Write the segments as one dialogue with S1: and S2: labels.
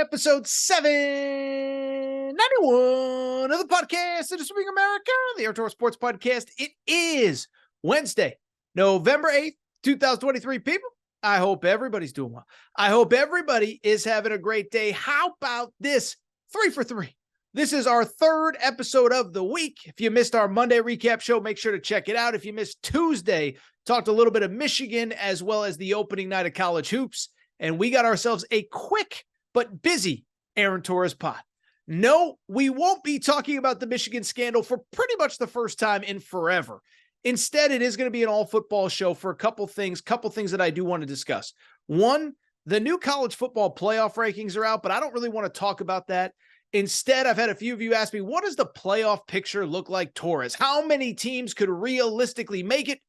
S1: episode 791 of the podcast that is Swing America, the Outdoor Sports Podcast. It is Wednesday, November 8th, 2023. People, I hope everybody's doing well. I hope everybody is having a great day. How about this? 3 for 3. This is our third episode of the week. If you missed our Monday recap show, make sure to check it out. If you missed Tuesday, talked a little bit of Michigan as well as the opening night of college hoops. And we got ourselves a quick but busy Aaron Torres pod. No, we won't be talking about the Michigan scandal for pretty much the first time in forever. Instead, it is going to be an all football show for a couple things that I do want to discuss. One, the new college football playoff rankings are out, but I don't really want to talk about that. Instead, I've had a few of you ask me, what does the playoff picture look like, Torres? How many teams could realistically make it?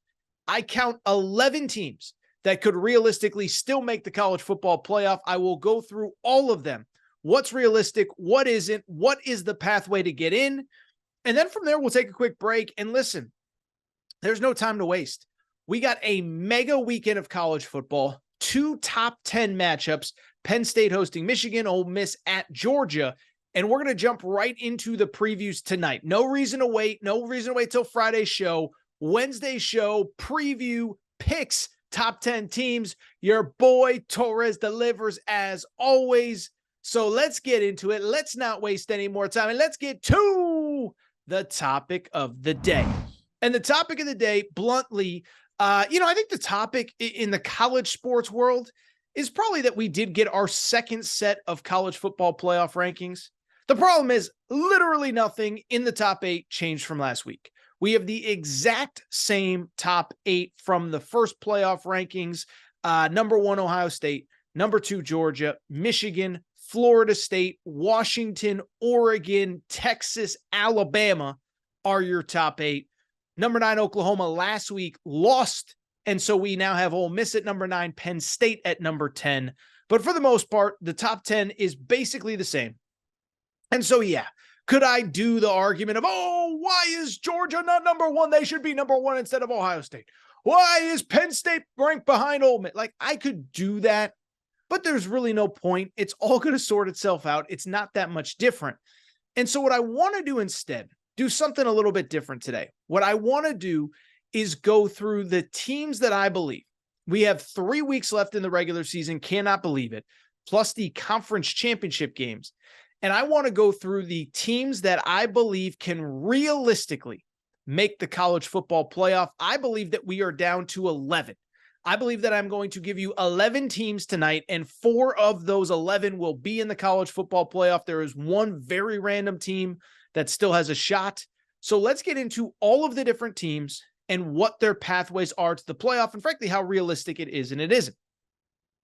S1: I count 11 teams that could realistically still make the college football playoff. I will go through all of them. What's realistic? What isn't? What is the pathway to get in? And then from there, we'll take a quick break. And listen, there's no time to waste. We got a mega weekend of college football, 2 top 10 matchups, Penn State hosting Michigan, Ole Miss at Georgia. And we're going to jump right into the previews tonight. No reason to wait. No reason to wait till Friday's show. Wednesday show, preview, picks, top 10 teams. Your boy Torres delivers as always. So let's get into it. Let's not waste any more time. And let's get to the topic of the day. And the topic of the day, bluntly, I think the topic in the college sports world is probably that we did get our second set of college football playoff rankings. The problem is literally nothing in the top 8 changed from last week. We have the exact same top 8 from the first playoff rankings. Number 1, Ohio State. Number 2, Georgia. Michigan, Florida State, Washington, Oregon, Texas, Alabama are your top 8. Number 9, Oklahoma last week lost. And so we now have Ole Miss at number 9, Penn State at number 10. But for the most part, the top 10 is basically the same. And so, yeah, could I do the argument of, why is Georgia not number 1? They should be number 1 instead of Ohio State. Why is Penn State ranked behind Ole Miss? Like, I could do that, but there's really no point. It's all going to sort itself out. It's not that much different. And so what I want to do instead, do something a little bit different today. What I want to do is go through the teams that I believe. We have 3 weeks left in the regular season, cannot believe it, plus the conference championship games. And I want to go through the teams that I believe can realistically make the college football playoff. I believe that we are down to 11. I believe that I'm going to give you 11 teams tonight, and 4 of those 11 will be in the college football playoff. There is one very random team that still has a shot. So let's get into all of the different teams and what their pathways are to the playoff, and frankly, how realistic it is and it isn't.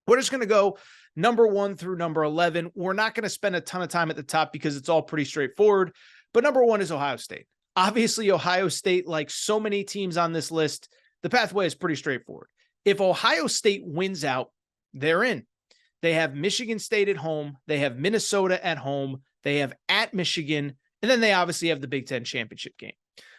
S1: We're just going to go number 1 through number 11. We're not going to spend a ton of time at the top because it's all pretty straightforward. But number 1 is Ohio State. Obviously, Ohio State, like so many teams on this list, the pathway is pretty straightforward. If Ohio State wins out, they're in. They have Michigan State at home. They have Minnesota at home. They have at Michigan. And then they obviously have the Big Ten championship game.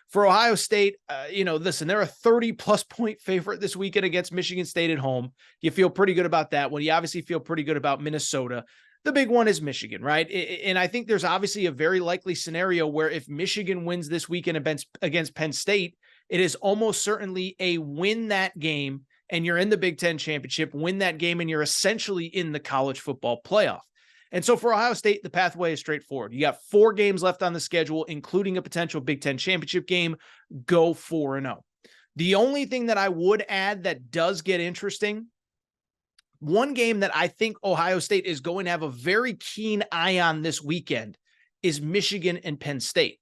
S1: For Ohio State, listen, they're a 30-plus point favorite this weekend against Michigan State at home. You feel pretty good about that one. You obviously feel pretty good about Minnesota. The big one is Michigan, right? And I think there's obviously a very likely scenario where if Michigan wins this weekend against Penn State, it is almost certainly a win that game, and you're in the Big Ten championship, win that game, and you're essentially in the college football playoff. And so for Ohio State, the pathway is straightforward. You got 4 games left on the schedule, including a potential Big Ten championship game. Go 4-0. The only thing that I would add that does get interesting, one game that I think Ohio State is going to have a very keen eye on this weekend is Michigan and Penn State.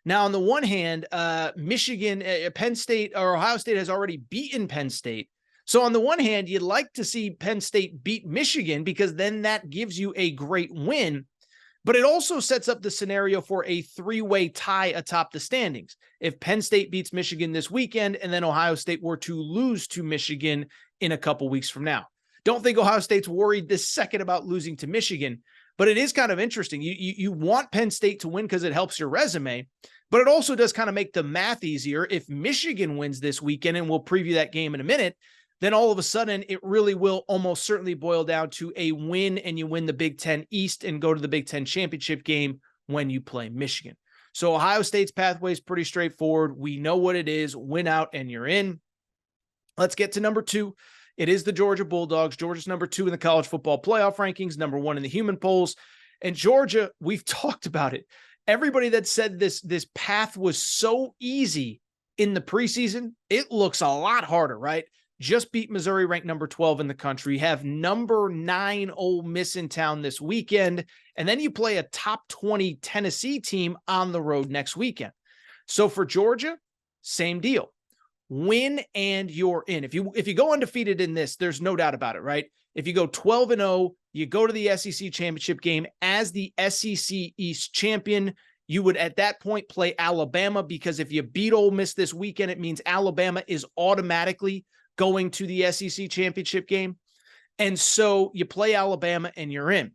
S1: Now, on the one hand, Penn State or Ohio State has already beaten Penn State. So on the one hand, you'd like to see Penn State beat Michigan because then that gives you a great win, but it also sets up the scenario for a 3-way tie atop the standings. If Penn State beats Michigan this weekend and then Ohio State were to lose to Michigan in a couple weeks from now. Don't think Ohio State's worried this second about losing to Michigan, but it is kind of interesting. You want Penn State to win because it helps your resume, but it also does kind of make the math easier. If Michigan wins this weekend, and we'll preview that game in a minute, then all of a sudden it really will almost certainly boil down to a win, and you win the Big Ten East and go to the Big Ten championship game when you play Michigan. So Ohio State's pathway is pretty straightforward. We know what it is. Win out and you're in. Let's get to number 2. It is the Georgia Bulldogs. Georgia's number 2 in the college football playoff rankings, number 1 in the human polls. And Georgia, we've talked about it. Everybody that said this path was so easy in the preseason, it looks a lot harder, right? Just beat Missouri, ranked number 12 in the country, have number 9 Ole Miss in town this weekend, and then you play a top 20 Tennessee team on the road next weekend. So for Georgia, same deal. Win and you're in. If you go undefeated in this, there's no doubt about it, right? If you go 12-0, you go to the SEC championship game as the SEC East champion. You would at that point play Alabama, because if you beat Ole Miss this weekend, it means Alabama is automatically going to the SEC championship game. And so you play Alabama and you're in.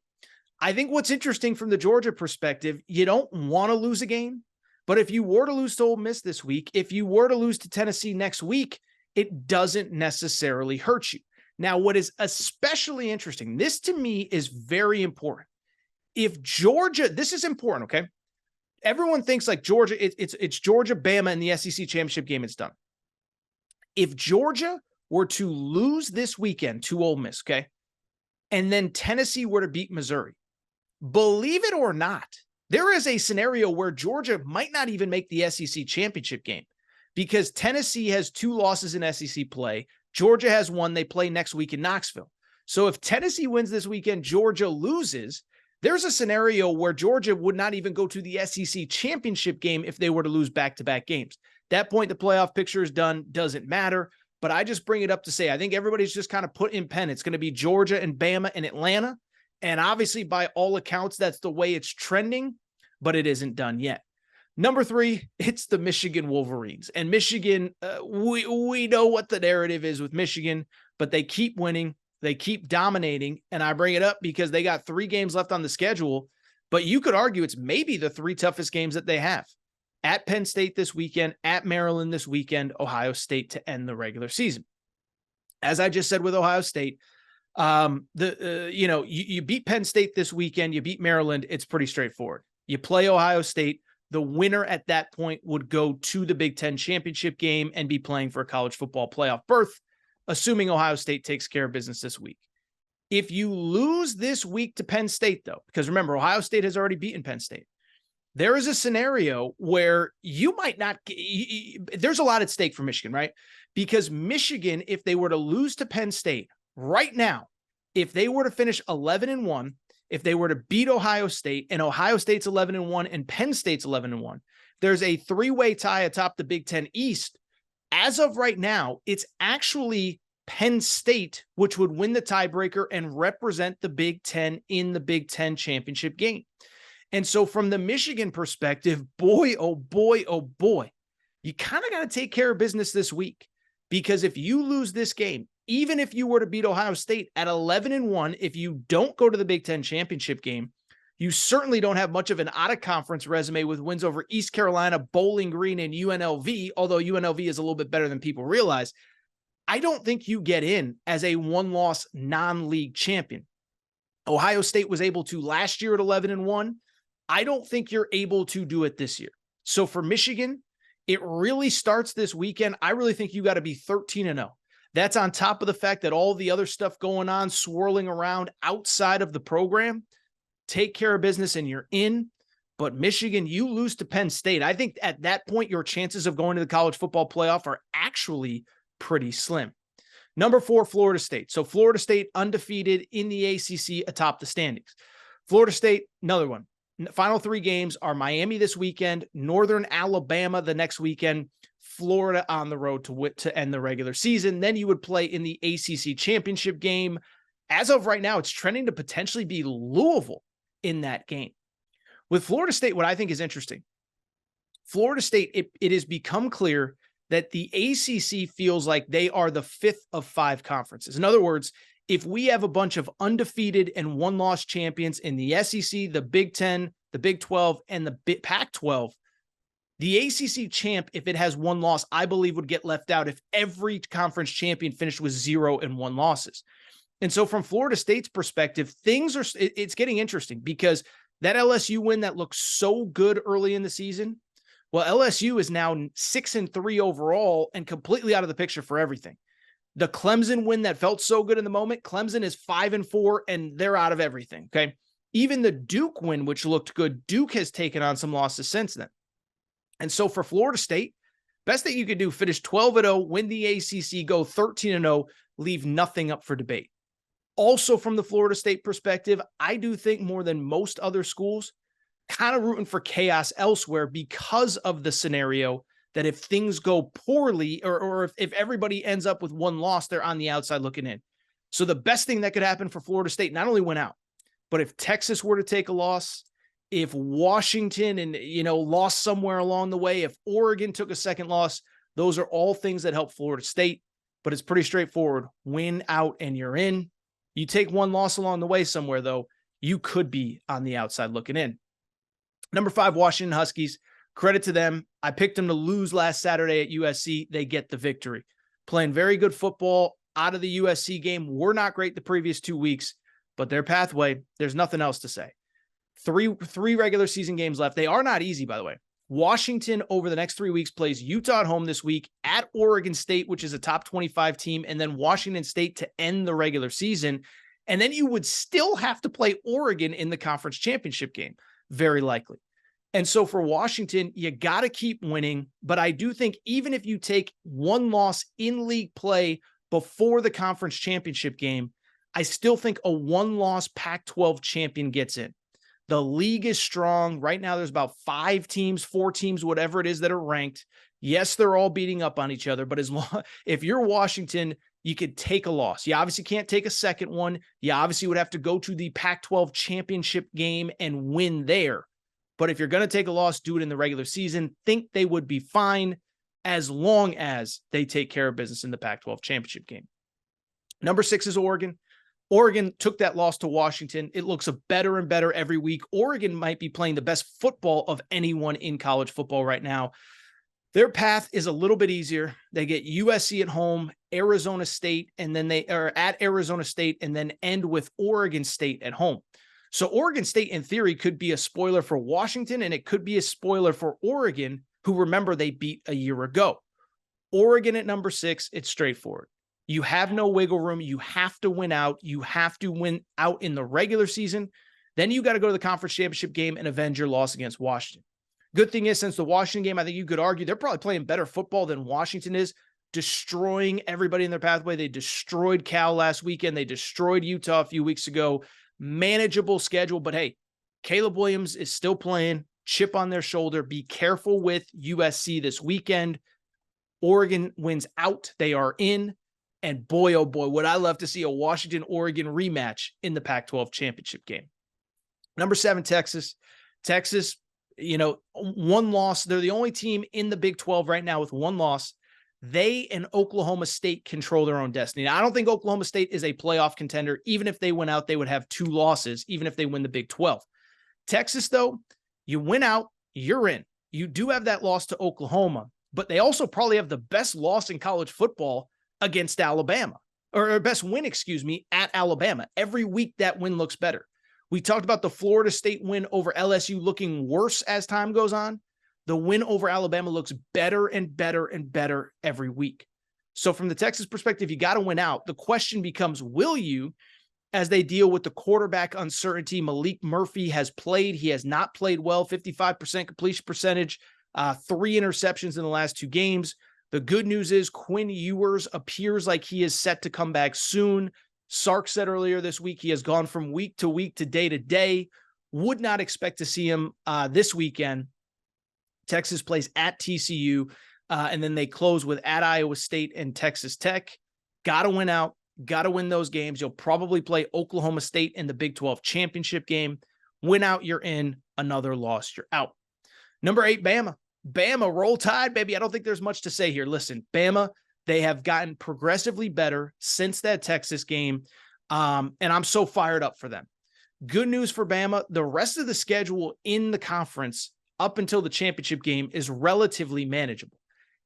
S1: I think what's interesting from the Georgia perspective, you don't want to lose a game, but if you were to lose to Ole Miss this week, if you were to lose to Tennessee next week, it doesn't necessarily hurt you. Now, what is especially interesting, this to me is very important. If Georgia, this is important, okay? Everyone thinks like Georgia, it's Georgia, Bama in the SEC championship game, it's done. If Georgia were to lose this weekend to Ole Miss, okay, and then Tennessee were to beat Missouri, believe it or not, there is a scenario where Georgia might not even make the SEC championship game, because Tennessee has 2 losses in SEC play. Georgia has 1. They play next week in Knoxville. So if Tennessee wins this weekend, Georgia loses, there's a scenario where Georgia would not even go to the SEC championship game if they were to lose back-to-back games. That point, the playoff picture is done, doesn't matter. But I just bring it up to say, I think everybody's just kind of put in pen. It's going to be Georgia and Bama and Atlanta. And obviously, by all accounts, that's the way it's trending, but it isn't done yet. Number 3, it's the Michigan Wolverines. And Michigan, we know what the narrative is with Michigan, but they keep winning. They keep dominating. And I bring it up because they got 3 games left on the schedule, but you could argue it's maybe the 3 toughest games that they have. At Penn State this weekend, at Maryland this weekend, Ohio State to end the regular season. As I just said with Ohio State, you beat Penn State this weekend, you beat Maryland, it's pretty straightforward. You play Ohio State, the winner at that point would go to the Big Ten championship game and be playing for a college football playoff berth, assuming Ohio State takes care of business this week. If you lose this week to Penn State, though, because remember, Ohio State has already beaten Penn State, there is a scenario where you might not, there's a lot at stake for Michigan, right? Because Michigan, if they were to lose to Penn State right now, if they were to finish 11-1, if they were to beat Ohio State and Ohio State's 11-1 and Penn State's 11-1, there's a 3-way tie atop the Big Ten East. As of right now, it's actually Penn State, which would win the tiebreaker and represent the Big Ten in the Big Ten championship game. And so from the Michigan perspective, boy, oh boy, oh boy, you kind of got to take care of business this week, because if you lose this game, even if you were to beat Ohio State at 11-1, if you don't go to the Big Ten championship game, you certainly don't have much of an out-of-conference resume with wins over East Carolina, Bowling Green, and UNLV, although UNLV is a little bit better than people realize. I don't think you get in as a one-loss non-league champion. Ohio State was able to last year at 11-1. I don't think you're able to do it this year. So for Michigan, it really starts this weekend. I really think you got to be 13-0. That's on top of the fact that all the other stuff going on, swirling around outside of the program. Take care of business and you're in. But Michigan, you lose to Penn State. I think at that point, your chances of going to the college football playoff are actually pretty slim. Number 4, Florida State. So Florida State undefeated in the ACC atop the standings. Florida State, another one. Final 3 games are Miami this weekend, Northern Alabama the next weekend, Florida on the road to end the regular season. Then you would play in the ACC championship game. As of right now, it's trending to potentially be Louisville in that game. With Florida State, what I think is interesting, Florida State, it has become clear that the ACC feels like they are the 5th of 5 conferences. In other words, if we have a bunch of undefeated and one-loss champions in the SEC, the Big Ten, the Big 12, and the Pac-12, The ACC champ, if it has one loss, I believe would get left out if every conference champion finished with 0-1 losses. And so from Florida State's perspective, it's getting interesting because that LSU win that looked so good early in the season, well, LSU is now 6-3 overall and completely out of the picture for everything. The Clemson win that felt so good in the moment, Clemson is 5-4 and they're out of everything. Okay. Even the Duke win, which looked good, Duke has taken on some losses since then. And so for Florida State, best that you could do, finish 12-0, win the ACC, go 13-0, leave nothing up for debate. Also from the Florida State perspective, I do think more than most other schools, kind of rooting for chaos elsewhere because of the scenario that if things go poorly or if everybody ends up with one loss, they're on the outside looking in. So the best thing that could happen for Florida State, not only win out, but if Texas were to take a loss, if Washington lost somewhere along the way, if Oregon took a second loss, those are all things that help Florida State, but it's pretty straightforward. Win out and you're in. You take one loss along the way somewhere, though, you could be on the outside looking in. Number 5, Washington Huskies. Credit to them. I picked them to lose last Saturday at USC. They get the victory. Playing very good football out of the USC game. We're not great the previous 2 weeks, but their pathway, there's nothing else to say. Three regular season games left. They are not easy, by the way. Washington over the next 3 weeks plays Utah at home this week, at Oregon State, which is a top 25 team, and then Washington State to end the regular season. And then you would still have to play Oregon in the conference championship game, very likely. And so for Washington, you got to keep winning. But I do think even if you take one loss in league play before the conference championship game, I still think a one-loss Pac-12 champion gets in. The league is strong. Right now, there's about 4 teams, whatever it is that are ranked. Yes, they're all beating up on each other, but if you're Washington, you could take a loss. You obviously can't take a second one. You obviously would have to go to the Pac-12 championship game and win there. But if you're going to take a loss, do it in the regular season. Think they would be fine as long as they take care of business in the Pac-12 championship game. Number 6 is Oregon. Oregon took that loss to Washington. It looks better and better every week. Oregon might be playing the best football of anyone in college football right now. Their path is a little bit easier. They get USC at home, Arizona State, and then they are at Arizona State and then end with Oregon State at home. So Oregon State, in theory, could be a spoiler for Washington, and it could be a spoiler for Oregon, who, remember, they beat a year ago. Oregon at number 6, it's straightforward. You have no wiggle room. You have to win out. You have to win out in the regular season. Then you got to go to the conference championship game and avenge your loss against Washington. Good thing is, since the Washington game, I think you could argue they're probably playing better football than Washington is, destroying everybody in their pathway. They destroyed Cal last weekend. They destroyed Utah a few weeks ago. Manageable schedule, but hey, Caleb Williams is still playing, chip on their shoulder. Be careful with USC this weekend. Oregon wins out. They are in. And boy, oh boy, would I love to see a Washington-Oregon rematch in the Pac-12 championship game. Number 7, Texas. Texas, one loss. They're the only team in the Big 12 right now with one loss. They and Oklahoma State control their own destiny. Now, I don't think Oklahoma State is a playoff contender. Even if they went out, they would have 2 losses, even if they win the Big 12. Texas, though, you win out, you're in. You do have that loss to Oklahoma, but they also probably have the best loss in college football against Alabama, or best win, at Alabama. Every week that win looks better. We talked about the Florida State win over LSU looking worse as time goes on. The win over Alabama looks better and better and better every week. So from the Texas perspective, you got to win out. The question becomes, will you, as they deal with the quarterback uncertainty? Malik Murphy has played. He has not played well, 55% completion percentage, 3 interceptions in the last 2 games. The good news is Quinn Ewers appears like he is set to come back soon. Sark said earlier this week he has gone from week to week to day. Would not expect to see him this weekend. Texas plays at TCU, and then they close with at Iowa State and Texas Tech. Got to win out. Got to win those games. You'll probably play Oklahoma State in the Big 12 championship game. Win out, you're in. Another loss, you're out. Number 8, Bama. Bama, roll tide, baby. I don't think there's much to say here. Listen, Bama, they have gotten progressively better since that Texas game, and I'm so fired up for them. Good news for Bama. The rest of the schedule in the conference, up until the championship game is relatively manageable.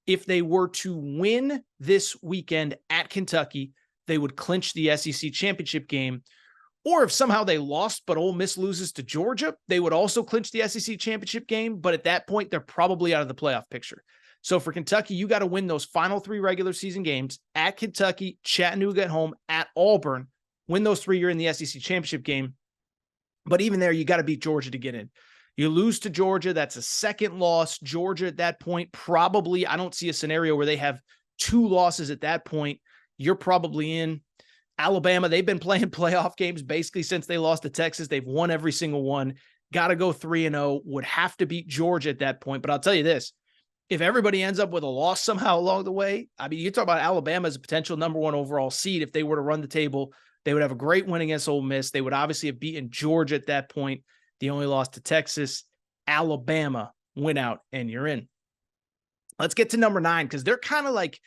S1: If they were to win this weekend at Kentucky, they would clinch the SEC championship game. Or if somehow they lost, but Ole Miss loses to Georgia, they would also clinch the SEC championship game. But at that point, they're probably out of the playoff picture. So for Kentucky, you got to win those final 3 regular season games at Kentucky, Chattanooga at home, at Auburn. Win those 3, you're in the SEC championship game. But even there, you got to beat Georgia to get in. You lose to Georgia, that's a second loss. Georgia at that point, probably, I don't see a scenario where they have 2 losses at that point. You're probably in. Alabama, they've been playing playoff games basically since they lost to Texas. They've won every single one. Got to go 3-0. Would have to beat Georgia at that point. But I'll tell you this, if everybody ends up with a loss somehow along the way, I mean, you talk about Alabama as a potential number 1 overall seed. If they were to run the table, they would have a great win against Ole Miss. They would obviously have beaten Georgia at that point. The only loss to Texas. Alabama win out, and you're in. Let's get to number 9, because they're kind of like,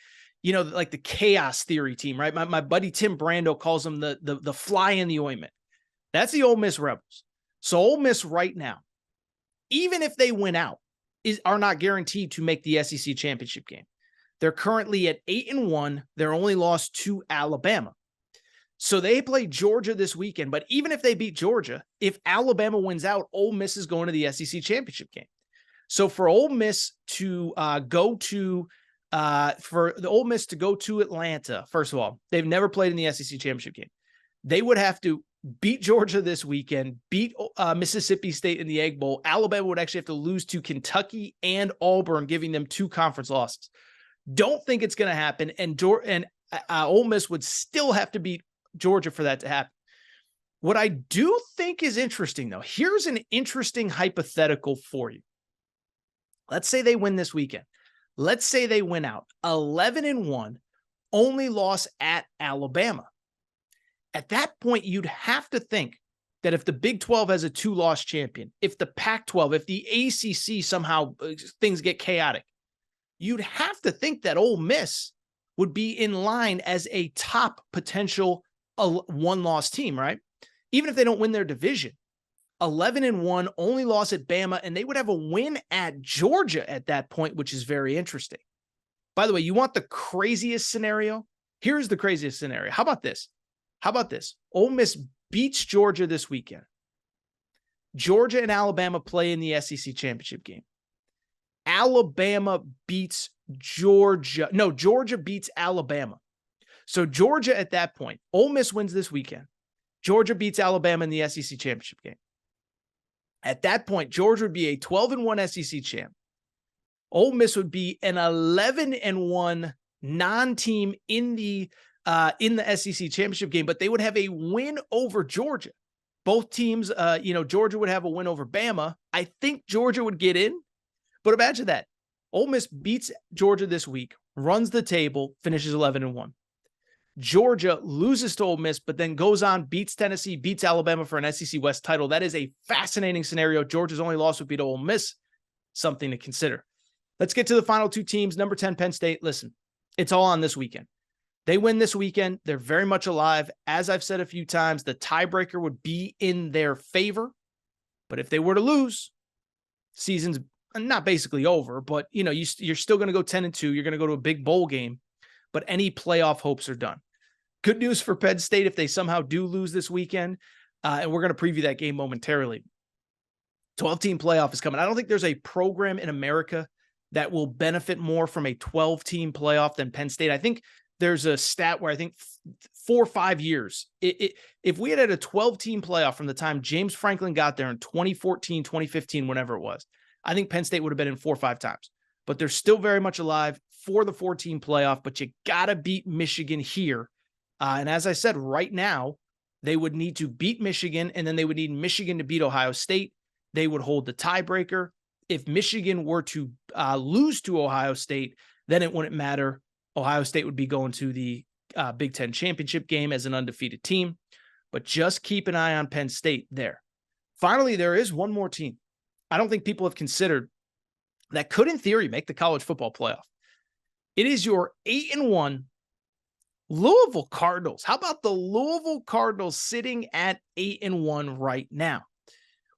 S1: you know, like the chaos theory team, right? My buddy Tim Brando calls them the fly in the ointment. That's the Ole Miss Rebels. So Ole Miss right now, even if they win out, are not guaranteed to make the SEC championship game. They're currently at 8-1. They're only lost to Alabama. So they play Georgia this weekend, but even if they beat Georgia, if Alabama wins out, Ole Miss is going to the SEC championship game. So for Ole Miss to go to Atlanta, first of all, they've never played in the SEC championship game. They would have to beat Georgia this weekend, beat Mississippi State in the Egg Bowl. Alabama would actually have to lose to Kentucky and Auburn, giving them 2 conference losses. Don't think it's going to happen, and Ole Miss would still have to beat Georgia for that to happen. What I do think is interesting, though, here's an interesting hypothetical for you. Let's say they win this weekend. Let's say they win out 11-1, only loss at Alabama. At that point, you'd have to think that if the Big 12 has a 2-loss champion, if the Pac-12, if the ACC somehow things get chaotic, you'd have to think that Ole Miss would be in line as a top potential 1-loss team, right? Even if they don't win their division. 11-1, only loss at Bama, and they would have a win at Georgia at that point, which is very interesting. By the way, you want the craziest scenario? Here's the craziest scenario. How about this? Ole Miss beats Georgia this weekend. Georgia and Alabama play in the SEC championship game. Alabama beats Georgia. No, Georgia beats Alabama. So Georgia at that point, Ole Miss wins this weekend. Georgia beats Alabama in the SEC championship game. At that point, Georgia would be a 12-1 SEC champ. Ole Miss would be an 11-1 non-team in the SEC championship game, but they would have a win over Georgia. Both teams, Georgia would have a win over Bama. I think Georgia would get in, but imagine that. Ole Miss beats Georgia this week, runs the table, finishes 11-1. Georgia loses to Ole Miss, but then goes on, beats Tennessee, beats Alabama for an SEC West title. That is a fascinating scenario. Georgia's only loss would be to Ole Miss. Something to consider. Let's get to the final 2 teams. Number 10, Penn State. Listen, it's all on this weekend. They win this weekend. They're very much alive. As I've said a few times, the tiebreaker would be in their favor. But if they were to lose, season's not basically over, but you're still going to go 10-2. You're going to go to a big bowl game, but any playoff hopes are done. Good news for Penn State if they somehow do lose this weekend, and we're going to preview that game momentarily. 12-team playoff is coming. I don't think there's a program in America that will benefit more from a 12-team playoff than Penn State. I think there's a stat where I think 4 or 5 years, if we had a 12-team playoff from the time James Franklin got there in 2014, 2015, whenever it was, I think Penn State would have been in 4 or 5 times. But they're still very much alive for the 14 playoff, but you got to beat Michigan here. And as I said, right now, they would need to beat Michigan, and then they would need Michigan to beat Ohio State. They would hold the tiebreaker. If Michigan were to lose to Ohio State, then it wouldn't matter. Ohio State would be going to the Big Ten championship game as an undefeated team. But just keep an eye on Penn State there. Finally, there is one more team I don't think people have considered that could, in theory, make the college football playoff. It is your 8-1 Louisville Cardinals. How about the Louisville Cardinals sitting at 8-1 right now?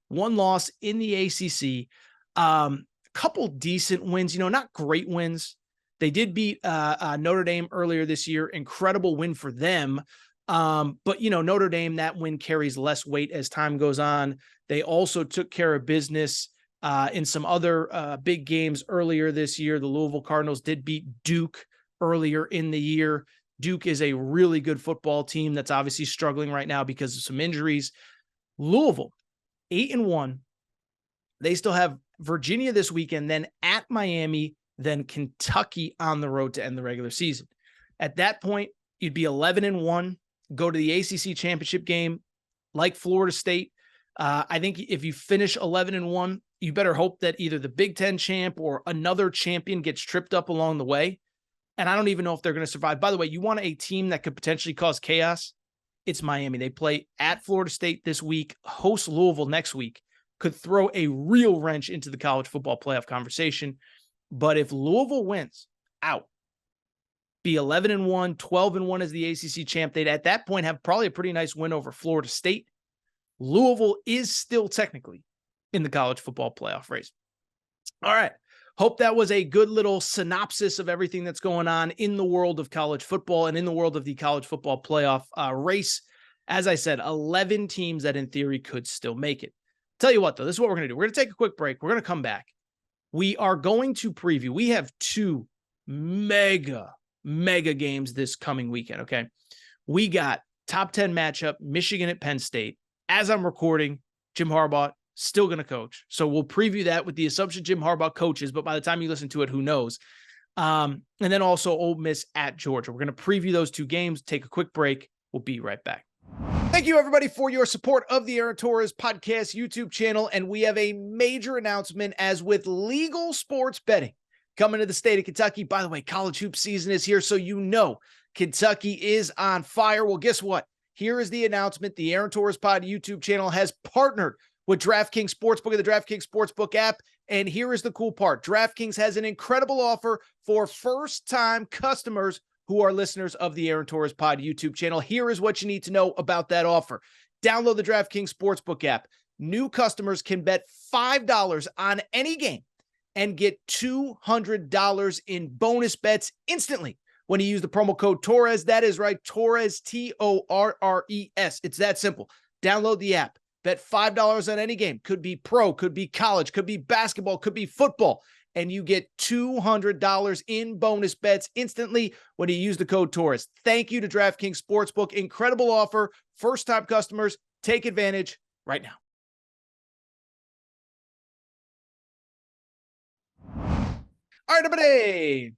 S1: 1 loss in the ACC. Couple decent wins, not great wins. They did beat Notre Dame earlier this year. Incredible win for them. But Notre Dame, that win carries less weight as time goes on. They also took care of business in some other big games earlier this year. The Louisville Cardinals did beat Duke earlier in the year. Duke is a really good football team that's obviously struggling right now because of some injuries. Louisville, 8-1. They still have Virginia this weekend, then at Miami, then Kentucky on the road to end the regular season. At that point, you'd be 11-1, go to the ACC championship game like Florida State. I think if you finish 11-1, you better hope that either the Big Ten champ or another champion gets tripped up along the way. And I don't even know if they're going to survive. By the way, you want a team that could potentially cause chaos? It's Miami. They play at Florida State this week, host Louisville next week. Could throw a real wrench into the college football playoff conversation. But if Louisville wins out, be 11-1, 12-1 as the ACC champ, they'd at that point have probably a pretty nice win over Florida State. Louisville is still technically in the college football playoff race. All right. Hope that was a good little synopsis of everything that's going on in the world of college football and in the world of the college football playoff race. As I said, 11 teams that in theory could still make it. Tell you what, though, this is what we're going to do. We're going to take a quick break. We're going to come back. We are going to preview. We have two mega games this coming weekend, okay? We got top 10 matchup, Michigan at Penn State. As I'm recording, Jim Harbaugh still going to coach. So we'll preview that with the assumption Jim Harbaugh coaches, but by the time you listen to it, who knows? And then also Ole Miss at Georgia. We're going to preview those two games, take a quick break. We'll be right back. Thank you, everybody, for your support of the Aaron Torres podcast YouTube channel. And we have a major announcement as with legal sports betting coming to the state of Kentucky. By the way, college hoop season is here, so Kentucky is on fire. Well, guess what? Here is the announcement. The Aaron Torres Pod YouTube channel has partnered with DraftKings Sportsbook and the DraftKings Sportsbook app. And here is the cool part. DraftKings has an incredible offer for first-time customers who are listeners of the Aaron Torres Pod YouTube channel. Here is what you need to know about that offer. Download the DraftKings Sportsbook app. New customers can bet $5 on any game and get $200 in bonus bets instantly when you use the promo code Torres. That is right, Torres, Torres. It's that simple. Download the app. Bet $5 on any game. Could be pro, could be college, could be basketball, could be football. And you get $200 in bonus bets instantly when you use the code Torres. Thank you to DraftKings Sportsbook. Incredible offer. First-time customers, take advantage right now. All right, everybody.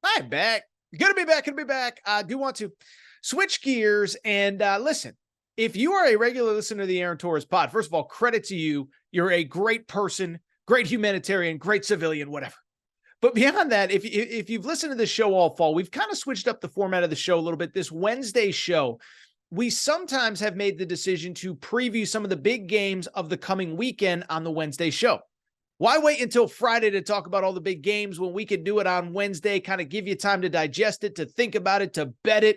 S1: Hi, back. Gonna be back. I do want to switch gears and listen. If you are a regular listener to the Aaron Torres Pod, first of all, credit to you. You're a great person, great humanitarian, great civilian, whatever. But beyond that, if you've listened to this show all fall, we've kind of switched up the format of the show a little bit. This Wednesday show, we sometimes have made the decision to preview some of the big games of the coming weekend on the Wednesday show. Why wait until Friday to talk about all the big games when we could do it on Wednesday, kind of give you time to digest it, to think about it, to bet it?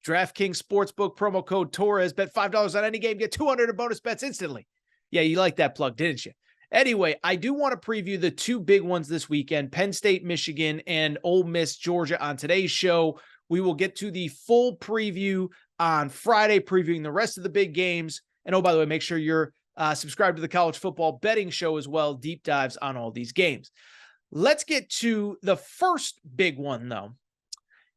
S1: DraftKings Sportsbook, promo code Torres, bet $5 on any game, get $200 in bonus bets instantly. Yeah, you like that plug, didn't you? Anyway, I do want to preview the two big ones this weekend, Penn State, Michigan, and Ole Miss, Georgia on today's show. We will get to the full preview on Friday, previewing the rest of the big games. And oh, by the way, make sure you're subscribed to the College Football Betting Show as well, deep dives on all these games. Let's get to the first big one, though.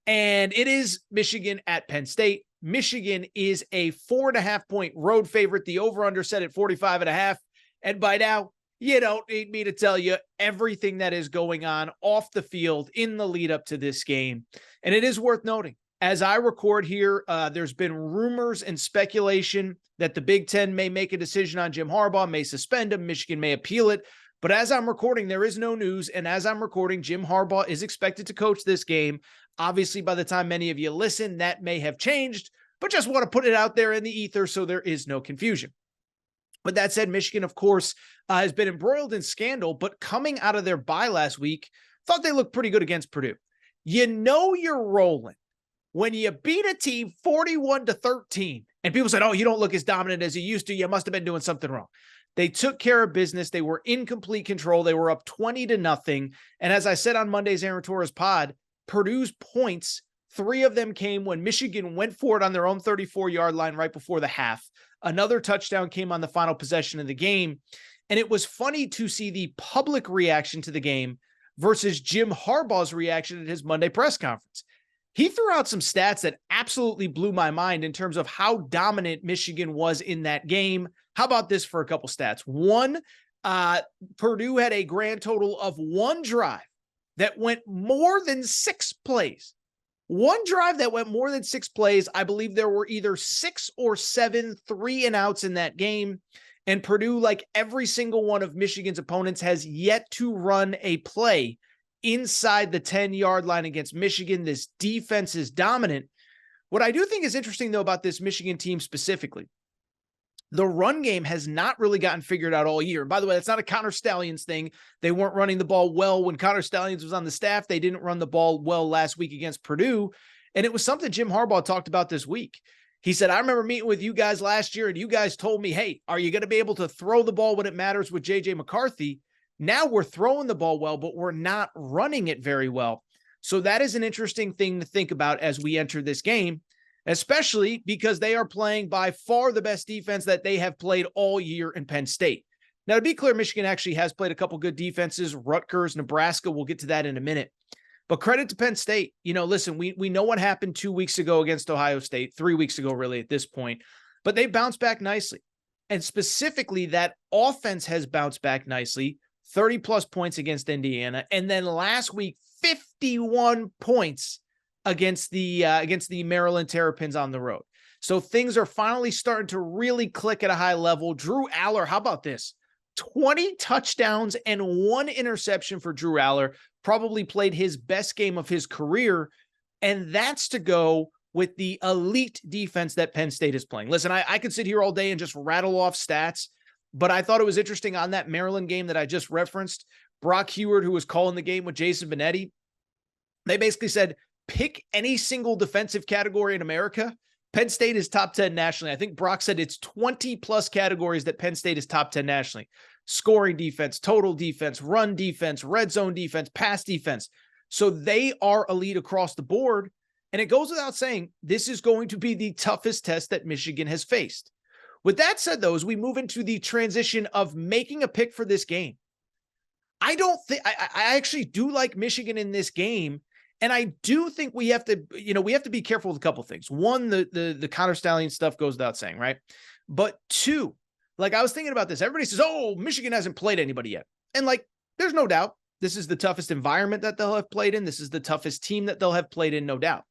S1: And it is Michigan at Penn State. Michigan is a 4.5-point road favorite. The over-under set at 45.5. And by now, you don't need me to tell you everything that is going on off the field in the lead up to this game. And it is worth noting, as I record here, there's been rumors and speculation that the Big Ten may make a decision on Jim Harbaugh, may suspend him, Michigan may appeal it. But as I'm recording, there is no news. And as I'm recording, Jim Harbaugh is expected to coach this game. Obviously, by the time many of you listen, that may have changed, but just want to put it out there in the ether so there is no confusion. But that said, Michigan, of course, has been embroiled in scandal, but coming out of their bye last week, thought they looked pretty good against Purdue. You know you're rolling when you beat a team 41-13, and people said, oh, you don't look as dominant as you used to. You must have been doing something wrong. They took care of business. They were in complete control. They were up 20-0. And as I said on Monday's Aaron Torres pod, Purdue's points, 3 of them came when Michigan went for it on their own 34-yard line right before the half. Another touchdown came on the final possession of the game. And it was funny to see the public reaction to the game versus Jim Harbaugh's reaction at his Monday press conference. He threw out some stats that absolutely blew my mind in terms of how dominant Michigan was in that game. How about this for a couple stats? One, Purdue had a grand total of 1 drive that went more than 6 plays. 1 drive that went more than 6 plays. I believe there were either 6 or 7 3-and-outs in that game. And Purdue, like every single one of Michigan's opponents, has yet to run a play inside the 10-yard line against Michigan. This defense is dominant. What I do think is interesting, though, about this Michigan team specifically, the run game has not really gotten figured out all year. And by the way, that's not a Connor Stallions thing. They weren't running the ball well when Connor Stallions was on the staff. They didn't run the ball well last week against Purdue. And it was something Jim Harbaugh talked about this week. He said, I remember meeting with you guys last year, and you guys told me, hey, are you going to be able to throw the ball when it matters with J.J. McCarthy? Now we're throwing the ball well, but we're not running it very well. So that is an interesting thing to think about as we enter this game, especially because they are playing by far the best defense that they have played all year in Penn State. Now, to be clear, Michigan actually has played a couple good defenses, Rutgers, Nebraska. We'll get to that in a minute. But credit to Penn State. You know, listen, we know what happened 2 weeks ago against Ohio State, 3 weeks ago, really, at this point. But they bounced back nicely. And specifically, that offense has bounced back nicely, 30-plus points against Indiana. And then last week, 51 points against the Maryland Terrapins on the road. So things are finally starting to really click at a high level. Drew Aller, how about this? 20 touchdowns and 1 interception for Drew Aller. Probably played his best game of his career. And that's to go with the elite defense that Penn State is playing. Listen, I could sit here all day and just rattle off stats, but I thought it was interesting on that Maryland game that I just referenced. Brock Heward, who was calling the game with Jason Benetti, they basically said, pick any single defensive category in America. Penn State is top 10 nationally. I think Brock said it's 20-plus categories that Penn State is top 10 nationally. Scoring defense, total defense, run defense, red zone defense, pass defense. So they are elite across the board. And it goes without saying, this is going to be the toughest test that Michigan has faced. With that said, though, as we move into the transition of making a pick for this game, I actually do like Michigan in this game. And I do think we have to be careful with a couple of things. One, the Connor Stallions stuff goes without saying, right? But 2, like I was thinking about this. Everybody says, oh, Michigan hasn't played anybody yet. And like, there's no doubt this is the toughest environment that they'll have played in. This is the toughest team that they'll have played in, no doubt.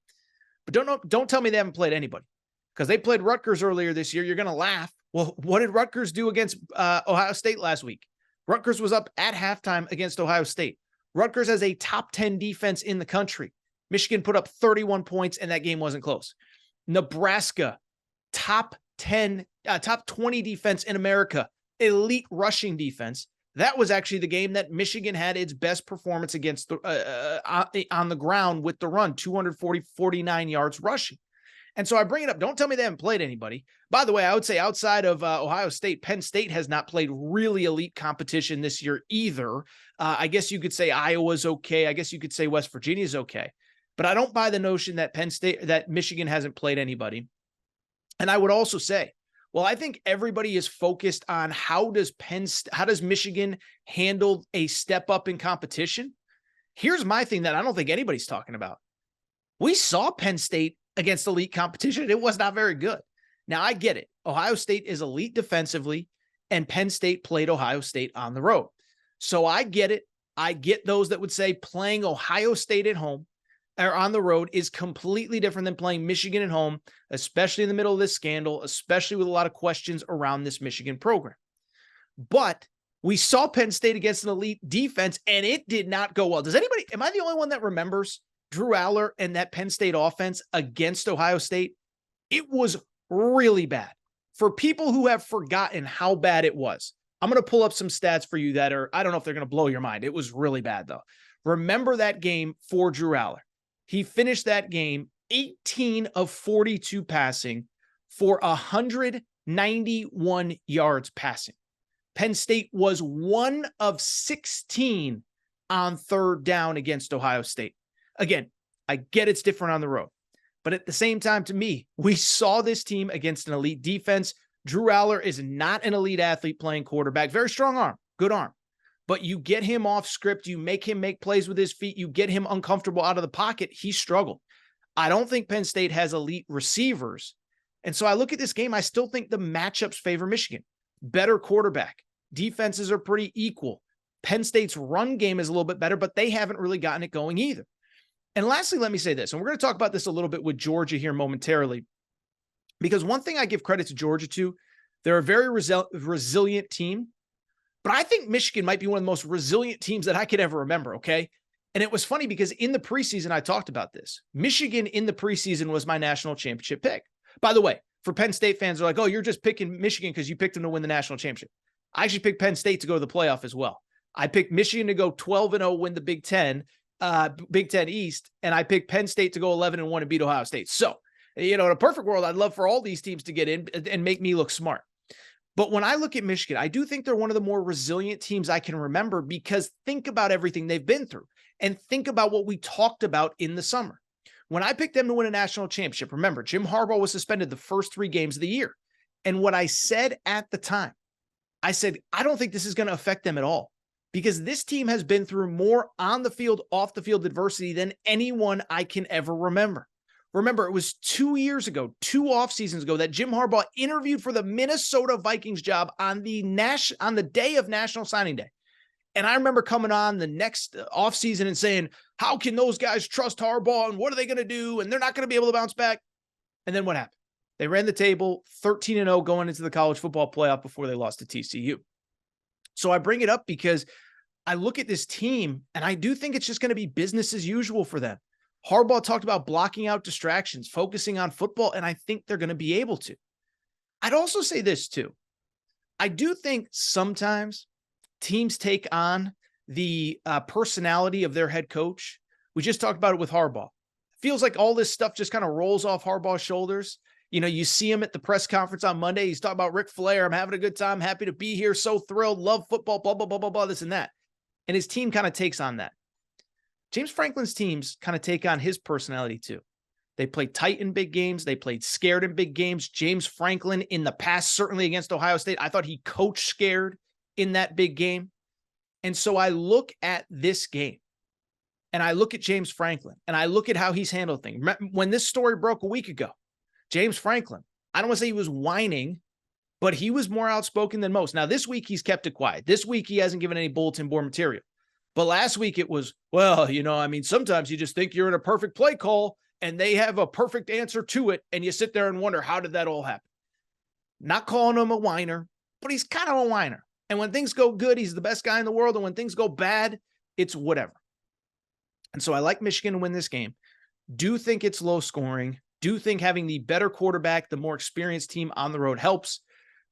S1: But don't tell me they haven't played anybody, because they played Rutgers earlier this year. You're going to laugh. Well, what did Rutgers do against Ohio State last week? Rutgers was up at halftime against Ohio State. Rutgers has a top 10 defense in the country. Michigan put up 31 points, and that game wasn't close. Nebraska, top 20 defense in America, elite rushing defense. That was actually the game that Michigan had its best performance against on the ground with the run, 49 yards rushing. And so I bring it up. Don't tell me they haven't played anybody. By the way, I would say outside of Ohio State, Penn State has not played really elite competition this year either. I guess you could say Iowa's okay. I guess you could say West Virginia's okay. But I don't buy the notion that Michigan hasn't played anybody. And I would also say, well, I think everybody is focused on how does Michigan handle a step up in competition? Here's my thing that I don't think anybody's talking about. We saw Penn State against elite competition. It was not very good. Now, I get it. Ohio State is elite defensively, and Penn State played Ohio State on the road. So I get it. I get those that would say playing Ohio State at home or on the road is completely different than playing Michigan at home, especially in the middle of this scandal, especially with a lot of questions around this Michigan program. But we saw Penn State against an elite defense, and it did not go well. Am I the only one that remembers Drew Aller and that Penn State offense against Ohio State? It was really bad. For people who have forgotten how bad it was, I'm going to pull up some stats for you that are, I don't know if they're going to blow your mind. It was really bad, though. Remember that game for Drew Aller. He finished that game 18 of 42 passing for 191 yards passing. Penn State was 1 of 16 on third down against Ohio State. Again, I get it's different on the road, but at the same time, to me, we saw this team against an elite defense. Drew Aller is not an elite athlete playing quarterback. Very strong arm, good arm. But you get him off script, you make him make plays with his feet, you get him uncomfortable out of the pocket, he struggled. I don't think Penn State has elite receivers. And so I look at this game, I still think the matchups favor Michigan. Better quarterback. Defenses are pretty equal. Penn State's run game is a little bit better, but they haven't really gotten it going either. And lastly, let me say this, and we're going to talk about this a little bit with Georgia here momentarily, because one thing I give credit to Georgia to, they're a very resilient team, but I think Michigan might be one of the most resilient teams that I could ever remember, okay? And it was funny because in the preseason, I talked about this. Michigan in the preseason was my national championship pick. By the way, for Penn State fans, they're like, oh, you're just picking Michigan because you picked them to win the national championship. I actually picked Penn State to go to the playoff as well. I picked Michigan to go 12-0, win the Big Ten East, and I picked Penn State to go 11-1 and beat Ohio State. So, in a perfect world, I'd love for all these teams to get in and make me look smart. But when I look at Michigan, I do think they're one of the more resilient teams I can remember, because think about everything they've been through and think about what we talked about in the summer. When I picked them to win a national championship, remember, Jim Harbaugh was suspended the first 3 games of the year. And what I said at the time, I said, I don't think this is going to affect them at all, because this team has been through more on the field, off the field adversity than anyone I can ever remember. Remember, it was 2 years ago, 2 off seasons ago, that Jim Harbaugh interviewed for the Minnesota Vikings job on the day of National Signing Day. And I remember coming on the next off season and saying, how can those guys trust Harbaugh, and what are they going to do? And they're not going to be able to bounce back. And then what happened? They ran the table 13-0 going into the college football playoff before they lost to TCU. So I bring it up because I look at this team and I do think it's just going to be business as usual for them. Harbaugh talked about blocking out distractions, focusing on football, and I think they're going to be able to. I'd also say this too. I do think sometimes teams take on the personality of their head coach. We just talked about it with Harbaugh. Feels like all this stuff just kind of rolls off Harbaugh's shoulders. You see him at the press conference on Monday. He's talking about Ric Flair. I'm having a good time. Happy to be here. So thrilled. Love football, blah, blah, blah, blah, blah, this and that. And his team kind of takes on that. James Franklin's teams kind of take on his personality too. They played tight in big games. They played scared in big games. James Franklin in the past, certainly against Ohio State, I thought he coached scared in that big game. And so I look at this game and I look at James Franklin and I look at how he's handled things. When this story broke a week ago, James Franklin, I don't want to say he was whining, but he was more outspoken than most. Now, this week he's kept it quiet. This week he hasn't given any bulletin board material. But last week it was, well, sometimes you just think you're in a perfect play call and they have a perfect answer to it. And you sit there and wonder, how did that all happen? Not calling him a whiner, but he's kind of a whiner. And when things go good, he's the best guy in the world. And when things go bad, it's whatever. And so I like Michigan to win this game. Do think it's low scoring. Do think having the better quarterback, the more experienced team on the road helps.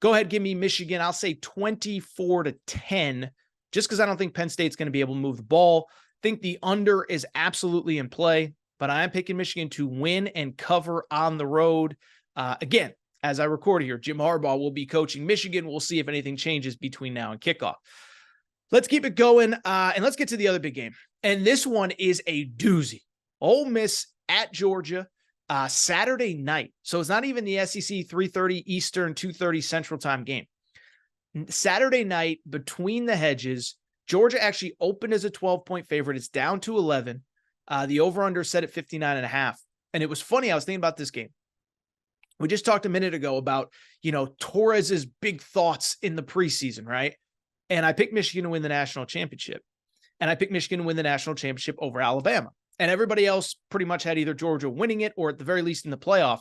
S1: Go ahead, give me Michigan. I'll say 24-10. Just because I don't think Penn State's going to be able to move the ball. Think the under is absolutely in play, but I am picking Michigan to win and cover on the road. Again, as I record here, Jim Harbaugh will be coaching Michigan. We'll see if anything changes between now and kickoff. Let's keep it going, and let's get to the other big game. And this one is a doozy. Ole Miss at Georgia, Saturday night. So it's not even the SEC 3:30 Eastern, 2:30 Central Time game. Saturday night, between the hedges, Georgia actually opened as a 12-point favorite. It's down to 11. The over-under set at 59.5. And it was funny. I was thinking about this game. We just talked a minute ago about, Torres's big thoughts in the preseason, right? And I picked Michigan to win the national championship. And I picked Michigan to win the national championship over Alabama. And everybody else pretty much had either Georgia winning it or at the very least in the playoff.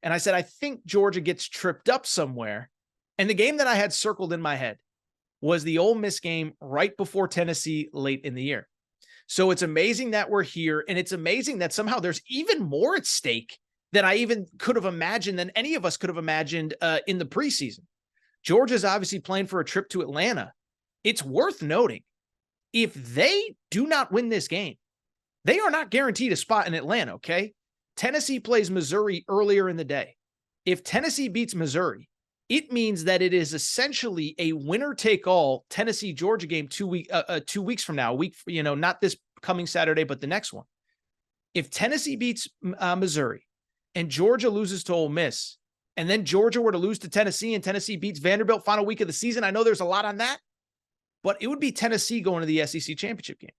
S1: And I said, I think Georgia gets tripped up somewhere. And the game that I had circled in my head was the Ole Miss game right before Tennessee late in the year. So it's amazing that we're here, and it's amazing that somehow there's even more at stake than I even could have imagined, than any of us could have imagined in the preseason. Georgia's obviously playing for a trip to Atlanta. It's worth noting, if they do not win this game, they are not guaranteed a spot in Atlanta, okay? Tennessee plays Missouri earlier in the day. If Tennessee beats Missouri, it means that it is essentially a winner-take-all Tennessee-Georgia game 2 weeks from now, not this coming Saturday, but the next one. If Tennessee beats Missouri and Georgia loses to Ole Miss, and then Georgia were to lose to Tennessee and Tennessee beats Vanderbilt final week of the season, I know there's a lot on that, but it would be Tennessee going to the SEC championship game.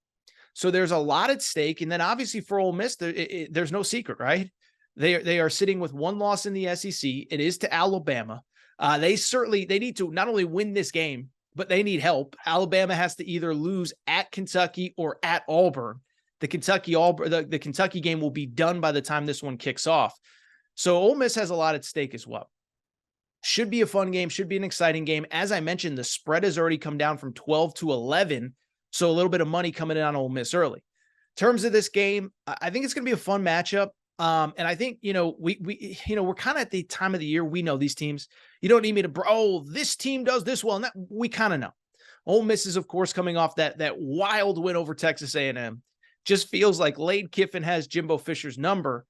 S1: So there's a lot at stake. And then obviously for Ole Miss, there's no secret, right? They are sitting with one loss in the SEC. It is to Alabama. They need to not only win this game, but they need help. Alabama has to either lose at Kentucky or at Auburn. The Kentucky game will be done by the time this one kicks off. So Ole Miss has a lot at stake as well. Should be a fun game, should be an exciting game. As I mentioned, the spread has already come down from 12 to 11, so a little bit of money coming in on Ole Miss early. In terms of this game, I think it's going to be a fun matchup. And I think, we're kind of at the time of the year. We know these teams. You don't need me to, this team does this well. And that we kind of know. Ole Miss is, of course, coming off that wild win over Texas A&M. Just feels like Lane Kiffin has Jimbo Fisher's number.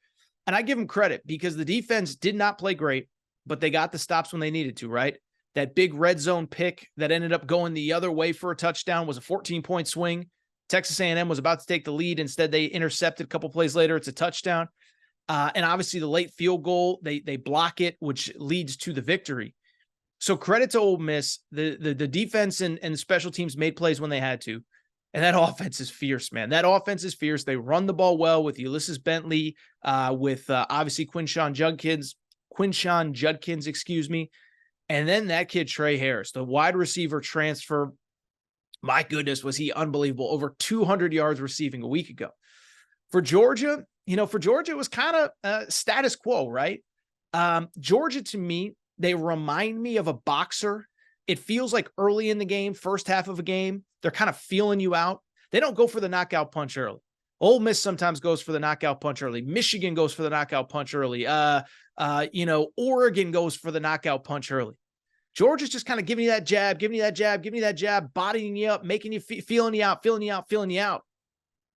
S1: And I give him credit because the defense did not play great, but they got the stops when they needed to, right? That big red zone pick that ended up going the other way for a touchdown was a 14-point swing. Texas A&M was about to take the lead. Instead, they intercepted a couple plays later. It's a touchdown. And obviously the late field goal, they block it, which leads to the victory. So credit to Ole Miss. The defense and special teams made plays when they had to. And that offense is fierce, man. That offense is fierce. They run the ball well with Ulysses Bentley, with obviously Quinshon Judkins, excuse me. And then that kid, Trey Harris, the wide receiver transfer. My goodness, was he unbelievable. Over 200 yards receiving a week ago. For Georgia, it was kind of status quo, right? Georgia, to me, they remind me of a boxer. It feels like early in the game, first half of a game, they're kind of feeling you out. They don't go for the knockout punch early. Ole Miss sometimes goes for the knockout punch early. Michigan goes for the knockout punch early. Oregon goes for the knockout punch early. Georgia's just kind of giving you that jab, bodying you up, making you feeling you out.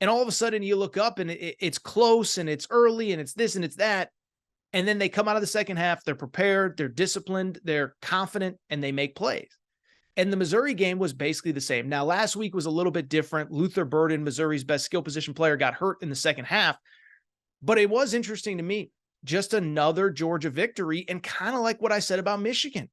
S1: And all of a sudden you look up and it's close and it's early and it's this and it's that. And then they come out of the second half. They're prepared. They're disciplined. They're confident and they make plays. And the Missouri game was basically the same. Now, last week was a little bit different. Luther Burden, Missouri's best skill position player, got hurt in the second half. But it was interesting to me. Just another Georgia victory. And kind of like what I said about Michigan.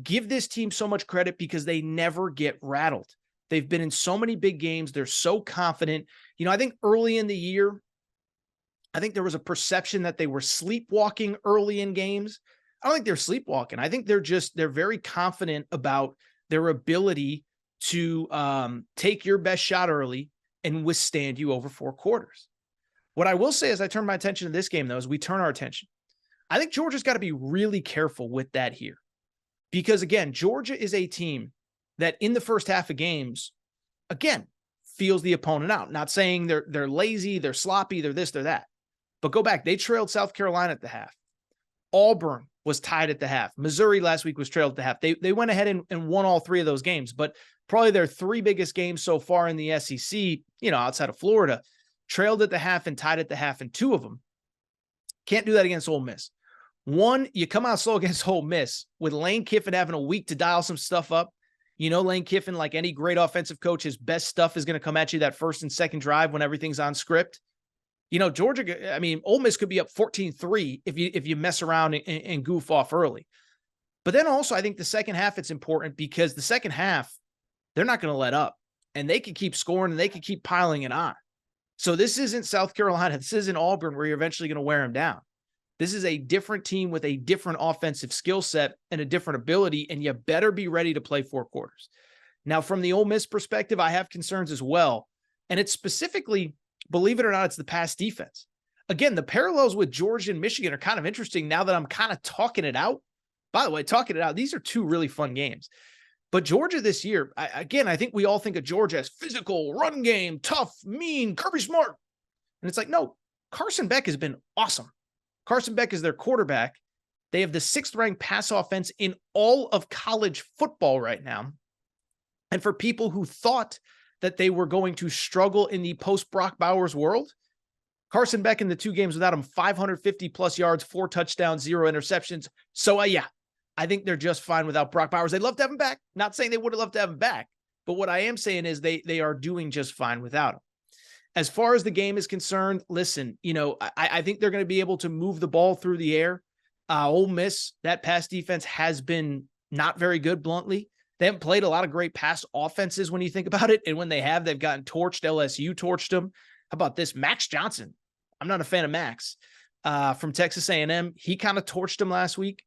S1: Give this team so much credit because they never get rattled. They've been in so many big games. They're so confident. I think early in the year, I think there was a perception that they were sleepwalking early in games. I don't think they're sleepwalking. I think they're very confident about their ability to take your best shot early and withstand you over 4 quarters. What I will say as I turn my attention to this game, though, as we turn our attention, I think Georgia's got to be really careful with that here. Because, again, Georgia is a team that in the first half of games, again, feels the opponent out. Not saying they're lazy, they're sloppy, they're this, they're that. But go back. They trailed South Carolina at the half. Auburn was tied at the half. Missouri last week was trailed at the half. They went ahead and won all 3 of those games. But probably their 3 biggest games so far in the SEC, outside of Florida, trailed at the half and tied at the half in 2 of them. Can't do that against Ole Miss. One, you come out slow against Ole Miss with Lane Kiffin having a week to dial some stuff up. Lane Kiffin, like any great offensive coach, his best stuff is going to come at you that first and second drive when everything's on script. Georgia, Ole Miss could be up 14-3 if you mess around and goof off early. But then also, I think the second half, it's important because the second half, they're not going to let up. And they can keep scoring and they can keep piling it on. So this isn't South Carolina. This isn't Auburn where you're eventually going to wear them down. This is a different team with a different offensive skill set and a different ability, and you better be ready to play 4 quarters. Now, from the Ole Miss perspective, I have concerns as well. And it's specifically, believe it or not, it's the pass defense. Again, the parallels with Georgia and Michigan are kind of interesting now that I'm kind of talking it out. By the way, talking it out, these are 2 really fun games. But Georgia this year, I think we all think of Georgia as physical, run game, tough, mean, Kirby Smart. And it's like, no, Carson Beck has been awesome. Carson Beck is their quarterback. They have the 6th-ranked pass offense in all of college football right now. And for people who thought that they were going to struggle in the post-Brock Bowers world, Carson Beck in the 2 games without him, 550-plus yards, 4 touchdowns, 0 interceptions. So, I think they're just fine without Brock Bowers. They'd love to have him back. Not saying they would have loved to have him back, but what I am saying is they are doing just fine without him. As far as the game is concerned, listen, I think they're going to be able to move the ball through the air. Ole Miss, that pass defense has been not very good, bluntly. They haven't played a lot of great pass offenses when you think about it. And when they have, they've gotten torched. LSU torched them. How about this? Max Johnson. I'm not a fan of Max from Texas A&M. He kind of torched them last week.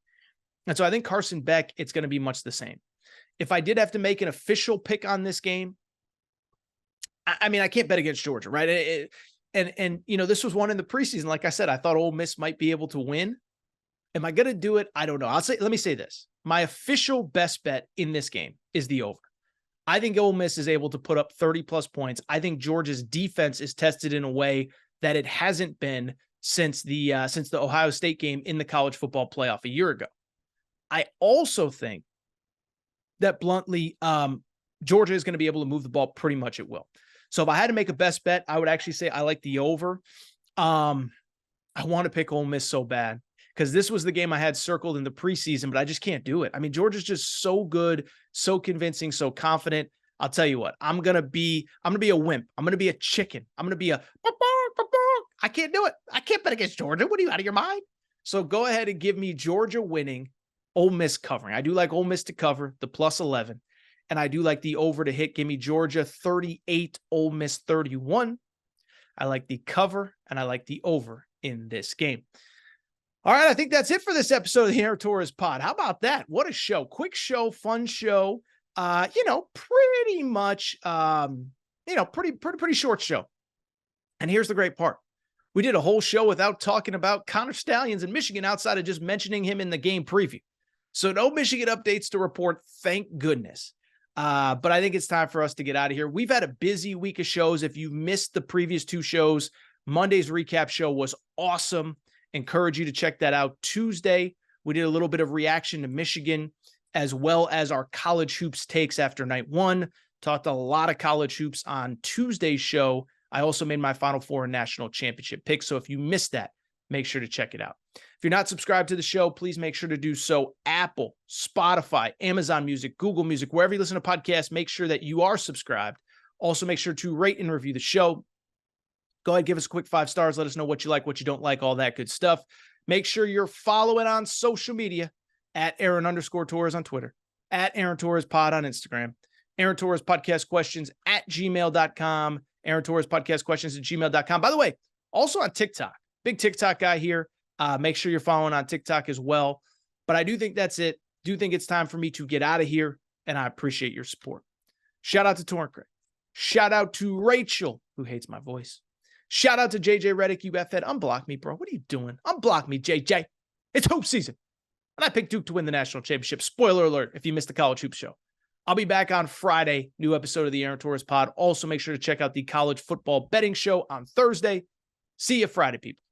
S1: And so I think Carson Beck, it's going to be much the same. If I did have to make an official pick on this game, I mean, I can't bet against Georgia, right? And this was one in the preseason. Like I said, I thought Ole Miss might be able to win. Am I going to do it? I don't know. Let me say this. My official best bet in this game is the over. I think Ole Miss is able to put up 30-plus points. I think Georgia's defense is tested in a way that it hasn't been since the Ohio State game in the college football playoff a year ago. I also think that bluntly, Georgia is going to be able to move the ball pretty much at will. So if I had to make a best bet, I would actually say I like the over. I want to pick Ole Miss so bad because this was the game I had circled in the preseason, but I just can't do it. I mean, Georgia's just so good, so convincing, so confident. I'll tell you what, I'm going to be a wimp. I'm going to be a chicken. I'm going to be I can't do it. I can't bet against Georgia. What are you, out of your mind? So go ahead and give me Georgia winning, Ole Miss covering. I do like Ole Miss to cover the plus 11. And I do like the over to hit. Give me Georgia 38, Ole Miss 31. I like the cover, and I like the over in this game. All right, I think that's it for this episode of the Aaron Torres Pod. How about that? What a show. Quick show, fun show. Pretty much, pretty short show. And here's the great part. We did a whole show without talking about Connor Stalions in Michigan outside of just mentioning him in the game preview. So no Michigan updates to report, thank goodness. But I think it's time for us to get out of here. We've had a busy week of shows. If you missed the previous two shows, Monday's recap show was awesome. Encourage you to check that out. Tuesday, we did a little bit of reaction to Michigan, as well as our college hoops takes after night one. Talked a lot of college hoops on Tuesday's show. I also made my Final Four and national championship picks. So if you missed that, make sure to check it out. If you're not subscribed to the show, please make sure to do so. Apple, Spotify, Amazon Music, Google Music, wherever you listen to podcasts, make sure that you are subscribed. Also, make sure to rate and review the show. Go ahead, give us a quick 5 stars. Let us know what you like, what you don't like, all that good stuff. Make sure you're following on social media at Aaron_Torres on Twitter, at Aaron Torres Pod on Instagram, Aaron Torres Podcast Questions at gmail.com, Aaron Torres Podcast Questions at gmail.com. By the way, also on TikTok. Big TikTok guy here. Make sure you're following on TikTok as well. But I do think that's it. Do think it's time for me to get out of here, and I appreciate your support. Shout out to Torrin Craig. Shout out to Rachel, who hates my voice. Shout out to JJ Redick, you F-Ed. Unblock me, bro. What are you doing? Unblock me, JJ. It's hoop season. And I picked Duke to win the national championship. Spoiler alert if you missed the College Hoops Show. I'll be back on Friday. New episode of the Aaron Torres Pod. Also, make sure to check out the college football betting show on Thursday. See you Friday, people.